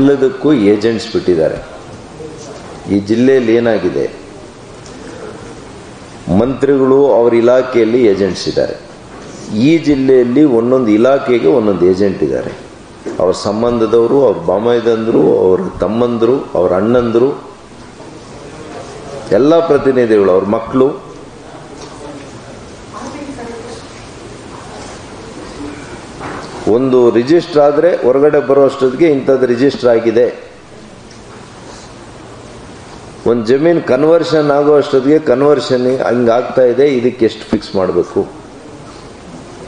ಎಲ್ಲದಕ್ಕೂ ಏಜೆಂಟ್ಸ್ ಬಿಟ್ಟಿದ್ದಾರೆ. ಈ ಜಿಲ್ಲೆಯಲ್ಲಿ ಏನಾಗಿದೆ, ಮಂತ್ರಿಗಳು ಅವರ ಇಲಾಖೆಯಲ್ಲಿ ಏಜೆಂಟ್ಸ್ ಇದ್ದಾರೆ. ಈ ಜಿಲ್ಲೆಯಲ್ಲಿ ಒಂದೊಂದು ಇಲಾಖೆಗೆ ಒಂದೊಂದು ಏಜೆಂಟ್ ಇದ್ದಾರೆ. ಅವ್ರ ಸಂಬಂಧದವರು, ಅವ್ರ ಬಾಮೈದಂದರು, ಅವ್ರ ತಮ್ಮಂದರು, ಅವ್ರ ಅಣ್ಣಂದರು, ಎಲ್ಲ ಪ್ರತಿನಿಧಿಗಳು, ಅವ್ರ ಮಕ್ಕಳು. ಒಂದು ರಿಜಿಸ್ಟರ್ ಆದರೆ ಹೊರಗಡೆ ಬರೋಷ್ಟೊತ್ತಿಗೆ ಇಂಥದ್ದು ರಿಜಿಸ್ಟರ್ ಆಗಿದೆ. ಒಂದು ಜಮೀನು ಕನ್ವರ್ಷನ್ ಆಗೋ ಅಷ್ಟೊತ್ತಿಗೆ ಕನ್ವರ್ಷನ್ ಹಂಗಾಗ್ತಾ ಇದೆ, ಇದಕ್ಕೆ ಎಷ್ಟು ಫಿಕ್ಸ್ ಮಾಡಬೇಕು,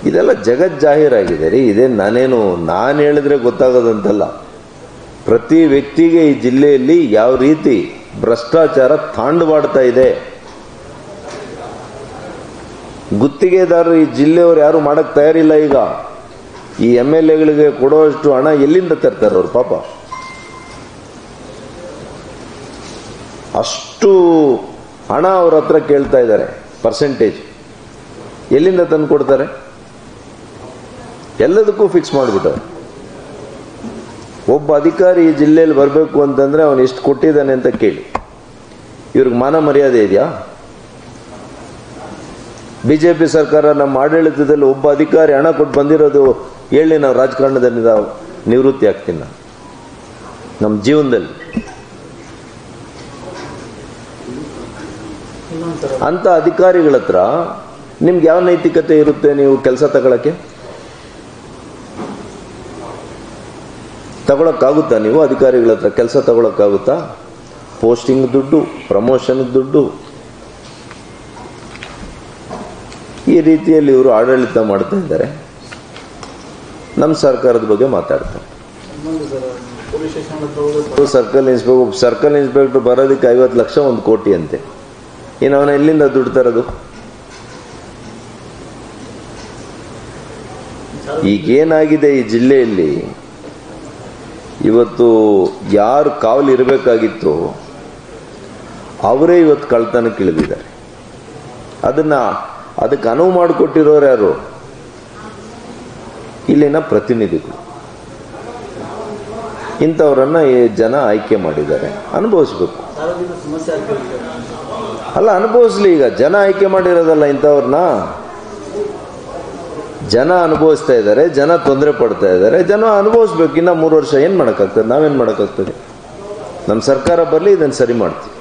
ಇದೆಲ್ಲ ಜಗಜ್ಜಾಹೀರಾಗಿದೆ ರೀ. ಇದೇ ನಾನು ಹೇಳಿದ್ರೆ ಗೊತ್ತಾಗೋದಂತಲ್ಲ. ಪ್ರತಿ ವ್ಯಕ್ತಿಗೆ ಈ ಜಿಲ್ಲೆಯಲ್ಲಿ ಯಾವ ರೀತಿ ಭ್ರಷ್ಟಾಚಾರ ತಾಂಡವಾಡ್ತಾ ಇದೆ. ಗುತ್ತಿಗೆದಾರರು ಈ ಜಿಲ್ಲೆಯವರು ಯಾರು ಮಾಡಕ್ ತಯಾರಿಲ್ಲ. ಈಗ ಈ MLAಗಳಿಗೆ ಕೊಡುವಷ್ಟು ಹಣ ಎಲ್ಲಿಂದ ತರ್ತಾರೆ ಅವ್ರು? ಪಾಪ ಅಷ್ಟು ಹಣ ಅವ್ರ ಹತ್ರ ಕೇಳ್ತಾ ಇದ್ದಾರೆ. ಪರ್ಸೆಂಟೇಜ್ ಎಲ್ಲಿಂದ ತಂದು ಕೊಡ್ತಾರೆ? ಎಲ್ಲದಕ್ಕೂ ಫಿಕ್ಸ್ ಮಾಡಿಬಿಟ್ಟು ಒಬ್ಬ ಅಧಿಕಾರಿ ಈ ಜಿಲ್ಲೆಯಲ್ಲಿ ಬರಬೇಕು ಅಂತಂದ್ರೆ ಅವನು ಎಷ್ಟು ಕೊಟ್ಟಿದ್ದಾನೆ ಅಂತ ಕೇಳಿ. ಇವ್ರಿಗೆ ಮಾನ ಮರ್ಯಾದೆ ಇದೆಯಾ? ಬಿಜೆಪಿ ಸರ್ಕಾರ ನಮ್ಮ ಆಡಳಿತದಲ್ಲಿ ಒಬ್ಬ ಅಧಿಕಾರಿ ಹಣ ಕೊಟ್ಟು ಬಂದಿರೋದು ಹೇಳಿ, ನಾವು ರಾಜಕಾರಣದಲ್ಲಿ ನಿವೃತ್ತಿ ಆಗ್ತೀನಿ ನಾನು ನಮ್ಮ ಜೀವನದಲ್ಲಿ. ಅಂತ ಅಧಿಕಾರಿಗಳ ಹತ್ರ ನಿಮ್ಗೆ ಯಾವ ನೈತಿಕತೆ ಇರುತ್ತೆ? ನೀವು ಕೆಲಸ ತಗೊಳಕ್ಕಾಗುತ್ತಾ? ನೀವು ಅಧಿಕಾರಿಗಳ ಹತ್ರ ಕೆಲಸ ತಗೊಳಕ್ಕಾಗುತ್ತಾ? ಪೋಸ್ಟಿಂಗ್ ದುಡ್ಡು, ಪ್ರಮೋಷನ್ ದುಡ್ಡು, ಈ ರೀತಿಯಲ್ಲಿ ಇವರು ಆಡಳಿತ ಮಾಡ್ತಾ ಇದ್ದಾರೆ. ನಮ್ಮ ಸರ್ಕಾರದ ಬಗ್ಗೆ ಮಾತಾಡ್ತಾರೆ. ಸರ್ಕಲ್ ಇನ್ಸ್ಪೆಕ್ಟರ್ ಬರೋದಕ್ಕೆ 50 ಲಕ್ಷ 1 ಕೋಟಿ ಅಂತೆ. ಇನ್ನು ಅವನ ಎಲ್ಲಿಂದ ದುಡ್ಡು ತರೋದು? ಈಗೇನಾಗಿದೆ ಈ ಜಿಲ್ಲೆಯಲ್ಲಿ, ಇವತ್ತು ಯಾರು ಕಾವಲು ಇರಬೇಕಾಗಿತ್ತು ಅವರೇ ಇವತ್ತು ಕಳ್ತನಕ್ಕೆ ಇಳಿದಿದ್ದಾರೆ. ಅದಕ್ಕೆ ಅನುವು ಮಾಡಿಕೊಟ್ಟಿರೋರು ಯಾರು? ಇಲ್ಲಿನ ಪ್ರತಿನಿಧಿಗಳು. ಇಂಥವರನ್ನ ಜನ ಆಯ್ಕೆ ಮಾಡಿದ್ದಾರೆ. ಅನುಭವಿಸ್ಬೇಕು. ಅಲ್ಲ, ಅನುಭವಿಸ್ಲಿ. ಈಗ ಜನ ಆಯ್ಕೆ ಮಾಡಿರೋದಲ್ಲ ಇಂಥವ್ರನ್ನ. ಜನ ಅನುಭವಿಸ್ತಾ ಇದ್ದಾರೆ, ಜನ ತೊಂದರೆ ಪಡ್ತಾ ಇದ್ದಾರೆ, ಜನ ಅನುಭವಿಸ್ಬೇಕು. ಇನ್ನ 3 ವರ್ಷ ಏನ್ ಮಾಡೋಕ್ಕಾಗ್ತದೆ? ನಾವೇನ್ ಮಾಡೋಕ್ಕಾಗ್ತದೆ? ನಮ್ಮ ಸರ್ಕಾರ ಬರಲಿ, ಇದನ್ನು ಸರಿ ಮಾಡ್ತೀವಿ.